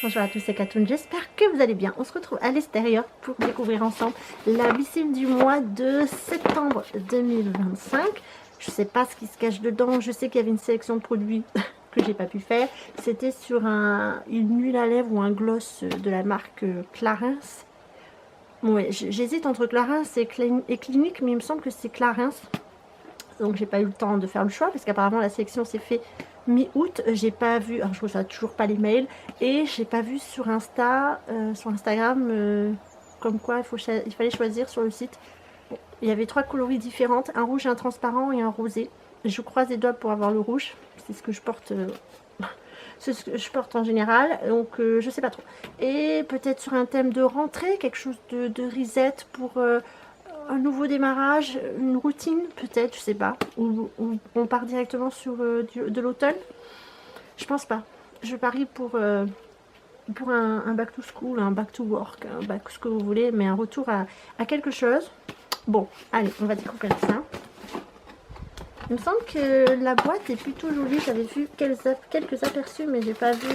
Bonjour à tous, c'est Katoun, j'espère que vous allez bien. On se retrouve à l'extérieur pour découvrir ensemble la Blissim du mois de septembre 2025. Je sais pas ce qui se cache dedans, je sais qu'il y avait une sélection de produits que j'ai pas pu faire. C'était sur une huile à lèvres ou un gloss de la marque Clarins. Ouais, j'hésite entre Clarins et Clinique, mais il me semble que c'est Clarins. Donc j'ai pas eu le temps de faire le choix parce qu'apparemment la sélection s'est fait mi-août. J'ai pas vu, alors je reçois toujours pas les mails, et j'ai pas vu sur Instagram comme quoi il fallait choisir sur le site. Bon, il y avait 3 coloris différentes, un rouge, un transparent et un rosé. Je croise les doigts pour avoir le rouge, c'est ce que je porte. C'est ce que je porte en général, donc je sais pas trop. Et peut-être sur un thème de rentrée, quelque chose de reset pour un nouveau démarrage, une routine peut-être, je sais pas. Ou on part directement sur de l'automne. Je pense pas. Je parie pour un back to school, un back to work, un back ce que vous voulez, mais un retour à quelque chose. Bon, allez, on va découvrir ça. Il me semble que la boîte est plutôt jolie. J'avais vu quelques aperçus, mais j'ai pas vu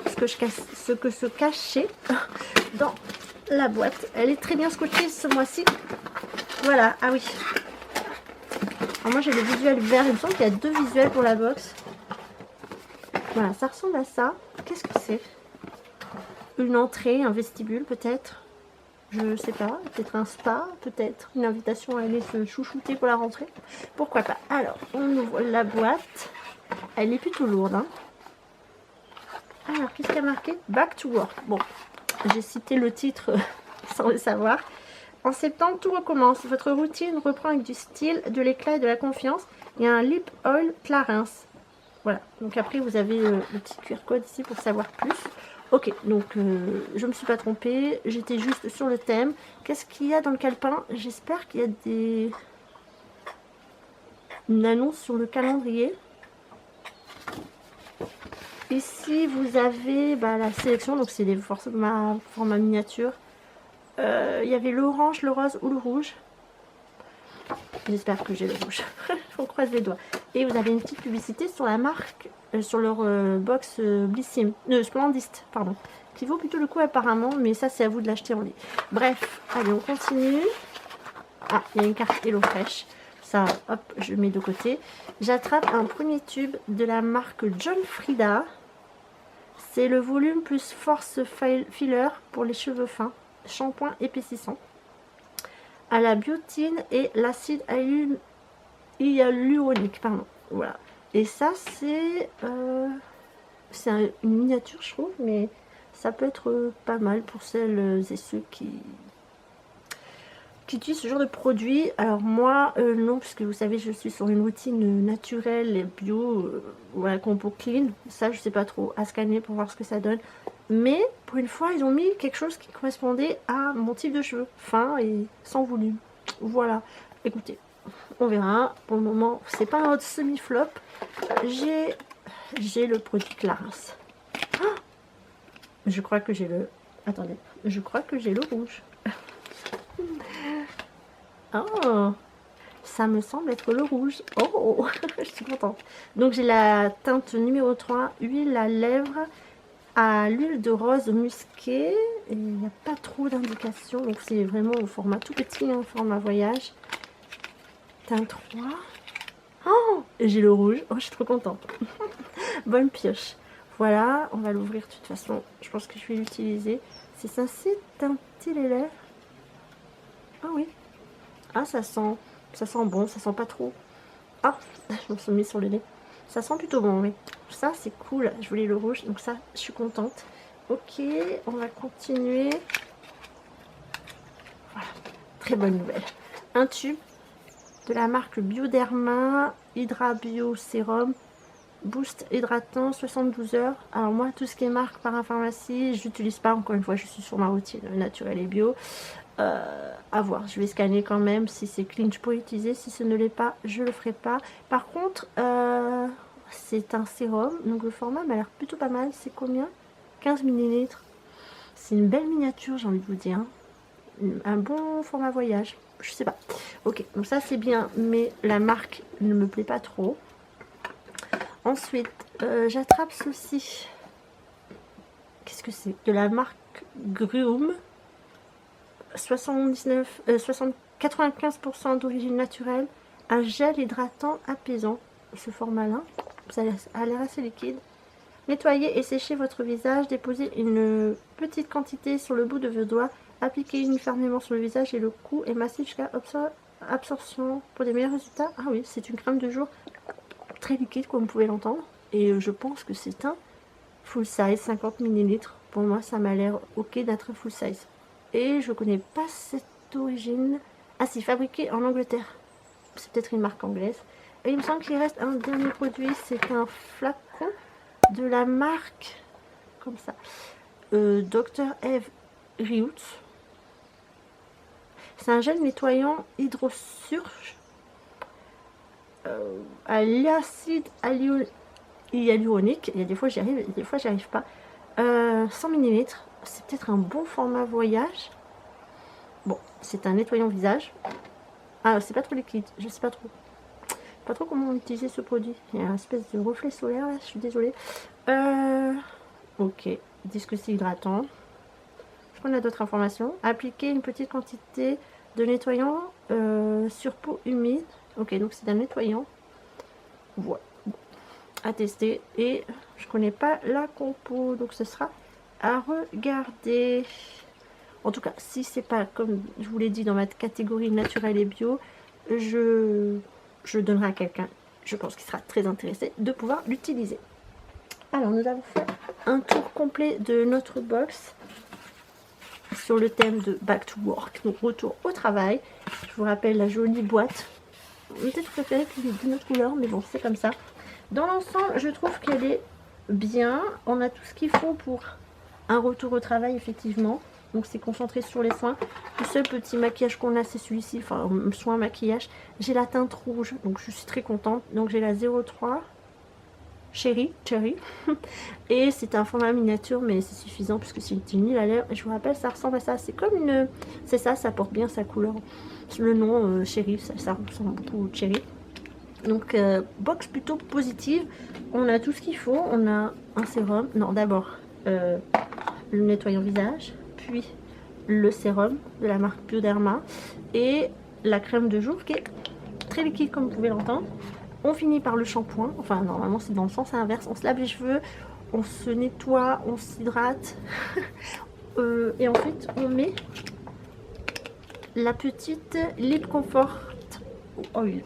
ce que se cachait dans la boîte. Elle est très bien scotchée ce mois-ci. Voilà, ah oui. Alors moi j'ai le visuel vert, il me semble qu'il y a 2 visuels pour la box. Voilà, ça ressemble à ça. Qu'est-ce que c'est? Une entrée, un vestibule peut-être? Je sais pas, peut-être un spa, peut-être une invitation à aller se chouchouter pour la rentrée. Pourquoi pas? Alors, on ouvre la boîte. Elle est plutôt lourde, hein. Alors, qu'est-ce qu'il y a marqué? Back to work. Bon, j'ai cité le titre sans le savoir. En septembre, tout recommence. Votre routine reprend avec du style, de l'éclat et de la confiance. Il y a un lip oil Clarins. Voilà. Donc après, vous avez le petit QR code ici pour savoir plus. Ok, donc je me suis pas trompée. J'étais juste sur le thème. Qu'est-ce qu'il y a dans le calepin? J'espère qu'il y a une annonce sur le calendrier. Ici, vous avez la sélection. Donc c'est des format miniature. Il y avait l'orange, le rose ou le rouge. J'espère que j'ai le rouge. On croise les doigts. Et vous avez une petite publicité sur la marque, sur leur box Blissim, Splendist, pardon, qui vaut plutôt le coup apparemment, mais ça c'est à vous de l'acheter en ligne. Bref, allez, on continue. Ah, il y a une carte Hello Fresh. Ça, hop, je mets de côté. J'attrape un premier tube de la marque John Frieda. C'est le volume plus force filler pour les cheveux fins. Shampoing épaississant. À la biotine et l'acide hyaluronique, pardon. Voilà. Et ça, c'est une miniature, je trouve, mais ça peut être pas mal pour celles et ceux qui utilisent ce genre de produit. Alors moi, non, parce que vous savez, je suis sur une routine naturelle et bio, voilà, compo clean. Ça, je sais pas trop, à scanner pour voir ce que ça donne. Mais pour une fois, ils ont mis quelque chose qui correspondait à mon type de cheveux, fin et sans volume. Voilà, écoutez, on verra. Pour le moment, c'est pas un semi-flop. J'ai le produit Clarins. Ah, je crois que j'ai le... Attendez, je crois que j'ai le rouge. Oh, ça me semble être le rouge. Oh, je suis contente. Donc j'ai la teinte numéro 3, huile à lèvres à l'huile de rose musquée. Il n'y a pas trop d'indications, donc c'est vraiment au format tout petit, hein, format voyage. Teinte 3. Oh, j'ai le rouge. Oh, je suis trop contente. Bonne pioche. Voilà, on va l'ouvrir de toute façon. Je pense que je vais l'utiliser. C'est censé teinter les lèvres. Ah oui. Ah, ça sent bon, ça sent pas trop. Ah, je me suis mis sur le nez. Ça sent plutôt bon, oui. Ça, c'est cool. Je voulais le rouge, donc ça, je suis contente. Ok, on va continuer. Voilà, très bonne nouvelle. Un tube de la marque Bioderma Hydra Bio Sérum Boost hydratant 72 heures. Alors moi, tout ce qui est marque parapharmacie, je n'utilise pas. Encore une fois, je suis sur ma routine naturelle et bio. À voir, je vais scanner quand même. Si c'est clean, je pourrais utiliser. Si ce ne l'est pas, je le ferai pas. Par contre, c'est un sérum, donc le format m'a l'air plutôt pas mal. C'est combien? 15 ml. C'est une belle miniature, j'ai envie de vous dire. Un bon format voyage. Je sais pas. Ok, donc ça c'est bien, mais la marque ne me plaît pas trop. Ensuite, j'attrape ceci. que c'est? De la marque Groom. 95% d'origine naturelle. Un gel hydratant apaisant. Ce format-là, ça a l'air assez liquide. Nettoyez et séchez votre visage. Déposez une petite quantité sur le bout de vos doigts. Appliquez uniformément sur le visage et le cou et massez jusqu'à absorption pour des meilleurs résultats. Ah oui, c'est une crème de jour très liquide comme vous pouvez l'entendre. Et je pense que c'est un full size, 50 ml. Pour moi, ça m'a l'air ok d'être full size. Et je connais pas cette origine. Ah si, fabriqué en Angleterre. C'est peut-être une marque anglaise. Et il me semble qu'il reste un dernier produit. C'est un flacon de la marque comme ça. Dr. Eve Roots. C'est un gel nettoyant hydrosurge à l'acide hyaluronique. Il y a des fois j'y arrive, des fois j'y arrive pas. 100 ml. C'est peut-être un bon format voyage. Bon, c'est un nettoyant visage. Ah, c'est pas trop liquide, je sais pas trop. Pas trop comment utiliser ce produit. Il y a une espèce de reflet solaire là, je suis désolée. Ok, disent que c'est hydratant. Je prends d'autres informations. Appliquer une petite quantité de nettoyant sur peau humide. Ok, donc c'est un nettoyant. Voilà. À tester. Et je connais pas la compo, donc ce sera à regarder. En tout cas, si c'est pas comme je vous l'ai dit dans ma catégorie naturelle et bio, je donnerai à quelqu'un, je pense qu'il sera très intéressé de pouvoir l'utiliser. Alors nous avons fait un tour complet de notre box sur le thème de Back to Work, donc retour au travail. Je vous rappelle la jolie boîte. Peut-être préférée d'une autre couleur, mais bon, c'est comme ça. Dans l'ensemble, je trouve qu'elle est bien. On a tout ce qu'il faut pour un retour au travail, effectivement. Donc c'est concentré sur les soins. Le seul petit maquillage qu'on a, c'est celui-ci, enfin soin maquillage. J'ai la teinte rouge, donc je suis très contente. Donc j'ai la 03 Cherry. Et c'est un format miniature, mais c'est suffisant puisque c'est une huile à lèvres. Et je vous rappelle, ça ressemble à ça. C'est comme une... C'est ça, ça porte bien sa couleur. Le nom Cherry, ça ressemble beaucoup au Cherry. Donc box plutôt positive. On a tout ce qu'il faut. On a un sérum. Non, d'abord le nettoyant visage. Puis le sérum de la marque Bioderma. Et la crème de jour qui est très liquide comme vous pouvez l'entendre. On finit par le shampoing. Enfin, normalement, c'est dans le sens inverse. On se lave les cheveux. On se nettoie. On s'hydrate. Et ensuite, on met la petite Lip Comfort Oil.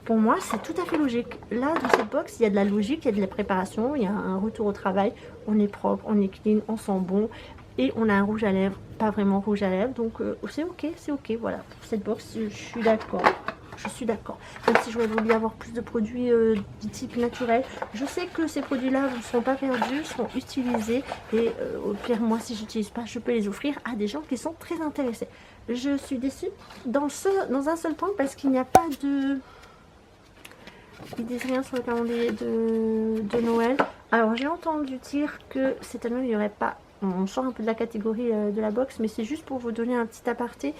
Pour moi, c'est tout à fait logique. Là, dans cette box, il y a de la logique, il y a de la préparation, il y a un retour au travail. On est propre, on est clean, on sent bon. Et on a un rouge à lèvres, pas vraiment rouge à lèvres. Donc, c'est ok, voilà. Pour cette box, je suis d'accord. Je suis d'accord. Même si j'aurais voulu avoir plus de produits du type naturel. Je sais que ces produits-là ne seront pas perdus, seront utilisés. Et au pire, moi, si je n'utilise pas, je peux les offrir à des gens qui sont très intéressés. Je suis déçue dans un seul point parce qu'il n'y a pas de... Ils disent rien sur le calendrier de Noël. Alors, j'ai entendu dire que cette année, il n'y aurait pas... On sort un peu de la catégorie de la box, mais c'est juste pour vous donner un petit aparté.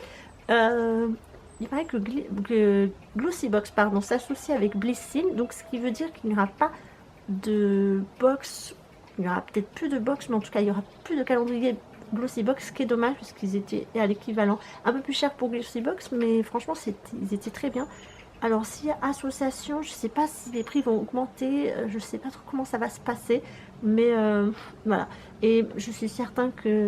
Il paraît que Glossybox s'associe avec Blissim, donc ce qui veut dire qu'il n'y aura pas de box, il y aura peut-être plus de box, mais en tout cas il n'y aura plus de calendrier Glossybox, ce qui est dommage parce qu'ils étaient à l'équivalent un peu plus cher pour Glossybox, mais franchement ils étaient très bien. Alors s'il y a association, je ne sais pas si les prix vont augmenter, je ne sais pas trop comment ça va se passer, mais voilà. Et je suis certaine que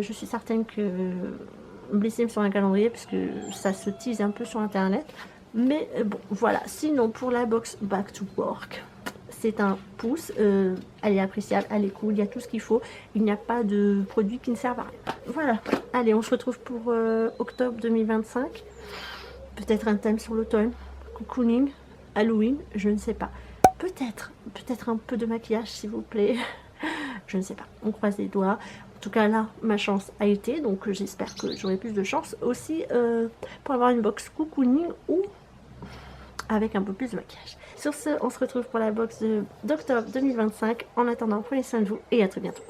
Blissim sur un calendrier puisque ça se tease un peu sur internet, mais bon voilà. Sinon pour la box Back to Work, c'est un pouce, elle est appréciable, elle est cool, il y a tout ce qu'il faut, il n'y a pas de produits qui ne servent à rien. Voilà, allez, on se retrouve pour octobre 2025, peut-être un thème sur l'automne, cocooning, Halloween, je ne sais pas, peut-être un peu de maquillage s'il vous plaît. Je ne sais pas, on croise les doigts. En tout cas là, ma chance a été, donc j'espère que j'aurai plus de chance aussi pour avoir une box cocooning ou avec un peu plus de maquillage. Sur ce, on se retrouve pour la box d'octobre 2025. En attendant, prenez soin de vous et à très bientôt.